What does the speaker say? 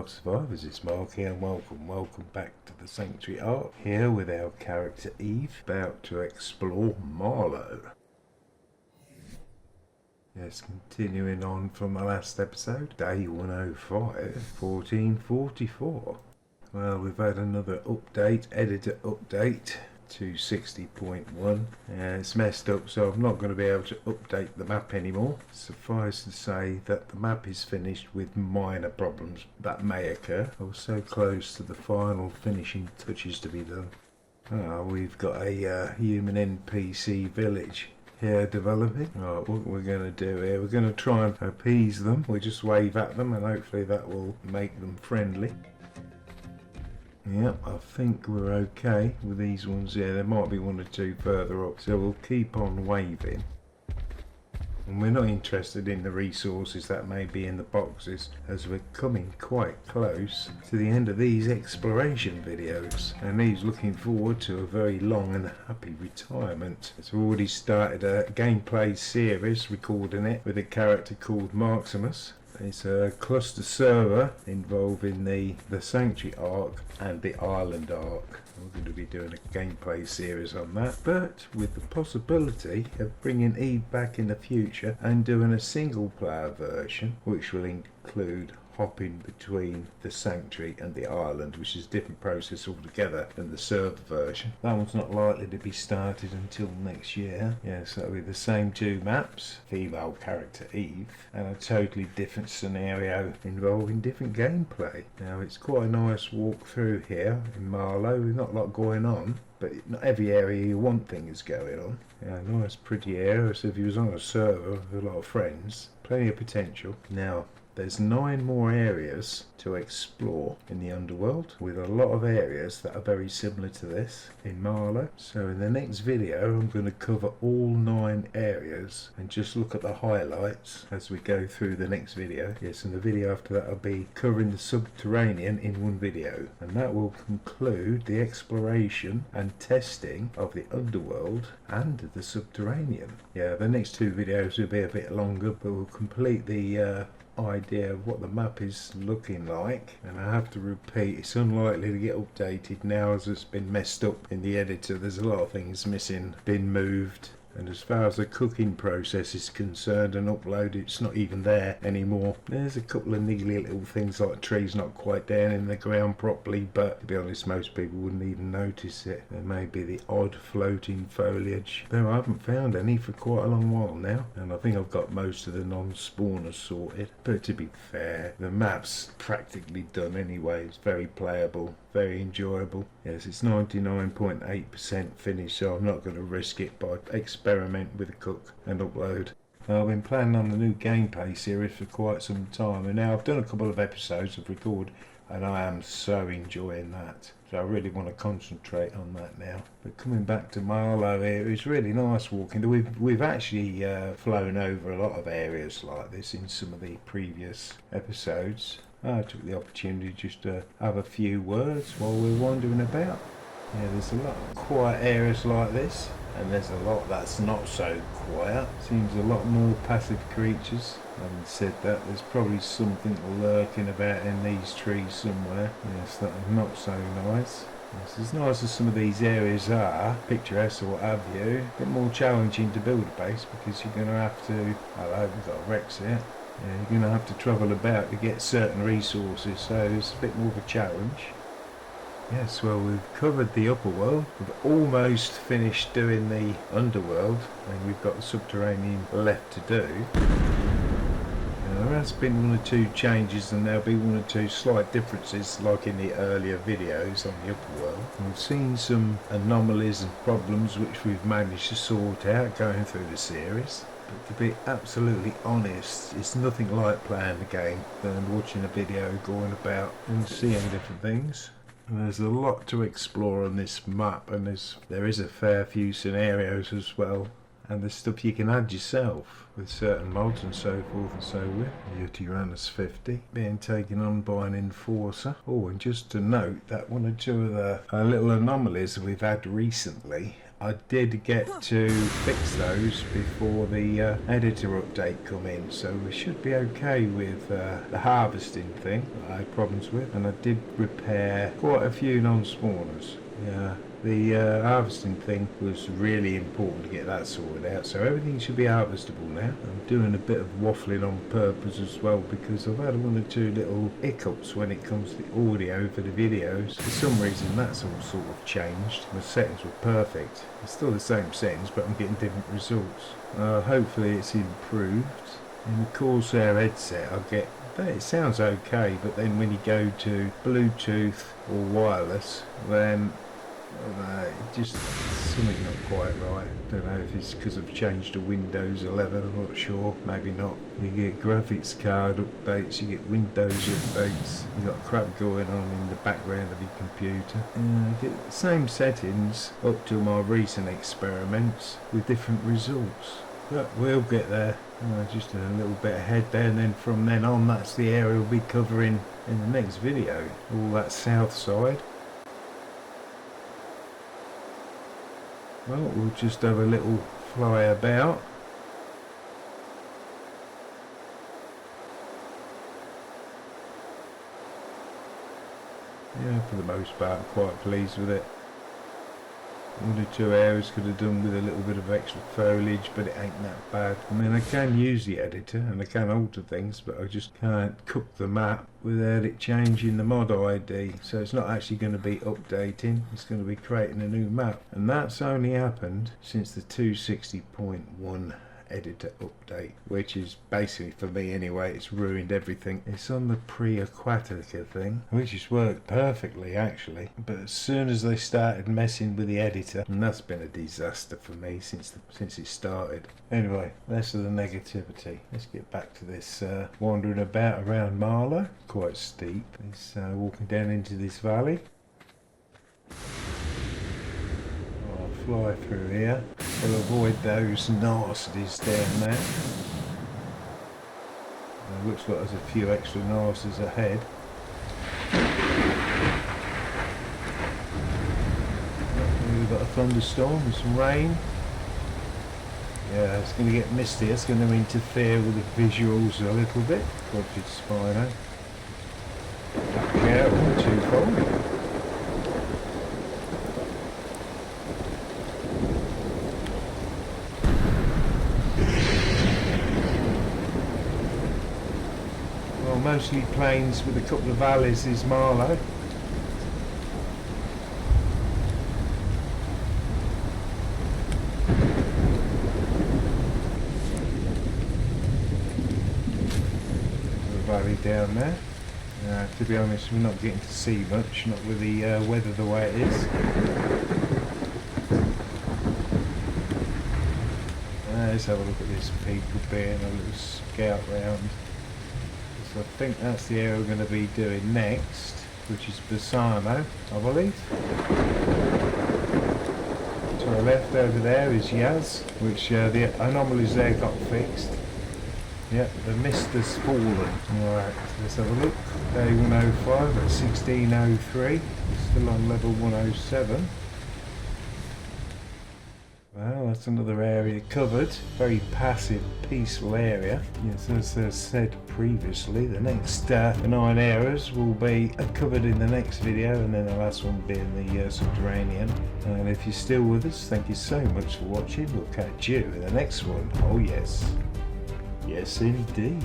Ark Survivors, it's Mark here and welcome back to the Sanctuary Ark, here with our character Eve, about to explore Marlow. Yes, continuing on from the last episode, day 105, 1444. Well, we've had another update, editor update to 60.1. It's messed up, so I'm not going to be able to update the map anymore. Suffice to say that the map is finished with minor problems that may occur. I was so close to the final finishing touches to be done. We've got a human NPC village here developing. Right, what we're going to do here, we're going to try and appease them. We just wave at them and hopefully that will make them friendly. Yep, I think we're okay with these ones here. There might be one or two further up, so we'll keep on waving. And we're not interested in the resources that may be in the boxes, as we're coming quite close to the end of these exploration videos. And he's looking forward to a very long and happy retirement. It's already started a gameplay series, recording it with a character called Maximus. It's a cluster server involving the Sanctuary Ark and the Island Ark. We're going to be doing a gameplay series on that, but with the possibility of bringing Eve back in the future and doing a single player version, which will include hopping between the Sanctuary and the island, which is a different process altogether than the server version. That one's not likely to be started until next year. Yes, that'll be the same two maps, female character Eve, and a totally different scenario involving different gameplay. Now, it's quite a nice walk through here in Marlow. There's not a lot going on, but not every area you want things going on. Yeah, nice pretty area, as if you was on a server with a lot of friends. Plenty of potential. Now, there's 9 more areas to explore in the underworld, with a lot of areas that are very similar to this in Marlow. So in the next video I'm going to cover all 9 areas and just look at the highlights as we go through the next video. Yes, and the video after that I'll be covering the subterranean in one video, and that will conclude the exploration and testing of the underworld and the subterranean. Yeah, the next 2 videos will be a bit longer, but we'll complete the idea of what the map is looking like. And I have to repeat, it's unlikely to get updated now as it's been messed up in the editor. There's a lot of things missing, been moved, and as far as the cooking process is concerned and upload, it's not even there anymore. There's a couple of niggly little things like trees not quite down in the ground properly, but to be honest, most people wouldn't even notice it. There may be the odd floating foliage, though I haven't found any for quite a long while now, and I think I've got most of the non-spawners sorted. But to be fair, the map's practically done anyway. It's very playable, very enjoyable. Yes, it's 99.8% finished, so I'm not going to risk it by experiment with a cook and upload. I've been planning on the new gameplay series for quite some time, and now I've done a couple of episodes of record, and I am so enjoying that. So I really want to concentrate on that now. But coming back to Marlow here, it's really nice walking. We've actually flown over a lot of areas like this in some of the previous episodes. I took the opportunity just to have a few words while we're wandering about. Yeah, there's a lot of quiet areas like this, and there's a lot that's not so quiet. Seems a lot more passive creatures. Having said that, there's probably something lurking about in these trees somewhere. Yes, that are not so nice. Yes, as nice as some of these areas are, picturesque or what have you, a bit more challenging to build a base, because you're going to have to... Hello, we've got Rex here. Yeah, you're going to have to travel about to get certain resources, so it's a bit more of a challenge. Yes, well, we've covered the upper world. We've almost finished doing the underworld, and we've got the subterranean left to do. Now, there has been 1 or 2 changes, and there'll be 1 or 2 slight differences, like in the earlier videos on the upper world. We've seen some anomalies and problems which we've managed to sort out going through the series. But to be absolutely honest, it's nothing like playing the game than watching a video going about and seeing different things. And there's a lot to explore on this map, and there is a fair few scenarios as well. And there's stuff you can add yourself with certain mods and so forth and so with. Your Tyrannus 50 being taken on by an enforcer. Oh, and just to note that 1 or 2 of the little anomalies we've had recently I did get to fix those before the editor update come in, so we should be okay with the harvesting thing that I had problems with, and I did repair quite a few non-spawners. Yeah, the harvesting thing was really important to get that sorted out, so everything should be harvestable now. I'm doing a bit of waffling on purpose as well, because I've had one or two little hiccups when it comes to the audio for the videos. For some reason that's all sort of changed. My settings were perfect. It's still the same settings, but I'm getting different results. Hopefully it's improved. In the Corsair headset I get, it sounds okay, but then when you go to Bluetooth or wireless, then just something not quite right. Don't know if it's because I've changed to Windows 11, I'm not sure, maybe not. You get graphics card updates, you get Windows updates, you got crap going on in the background of your computer. I get the same settings up to my recent experiments with different results. But we'll get there. Just a little bit ahead there, and then from then on that's the area we'll be covering in the next video, all that south side. Well, we'll just have a little fly about. Yeah, for the most part, I'm quite pleased with it. One or two areas could have done with a little bit of extra foliage, but it ain't that bad. I mean, I can use the editor and I can alter things, but I just can't cook the map without it changing the mod ID. So it's not actually going to be updating, it's going to be creating a new map. And that's only happened since the 260.1 editor update, which is basically, for me anyway, it's ruined everything. It's on the pre-Aquatica thing, which has worked perfectly actually, but as soon as they started messing with the editor, and that's been a disaster for me since it started. Anyway, less of the negativity. Let's get back to this wandering about around Marlow. Quite steep. It's walking down into this valley. Fly through here to avoid those nasties down there. Looks like there's a few extra nasties ahead. We've got a thunderstorm and some rain. Yeah, it's going to get misty. It's going to interfere with the visuals a little bit. Dodged Spino. Duck out, not too far. Mostly plains with a couple of valleys is Marlow. The valley down there. To be honest, we're not getting to see much, not with the weather the way it is. Let's have a look at this people being a little scout round. I think that's the area we're going to be doing next, which is Bassano, I believe. To our left over there is Yaz, which the anomalies there got fixed. Yep, the mist has fallen. Alright, let's have a look. Day 105 at 1603, still on level 107. Well, that's another area covered. Very passive, peaceful area. Yes, as I said previously, the next 9 areas will be covered in the next video, and then the last one being the subterranean. And if you're still with us, thank you so much for watching. We'll catch you in the next one. Oh yes. Yes indeed.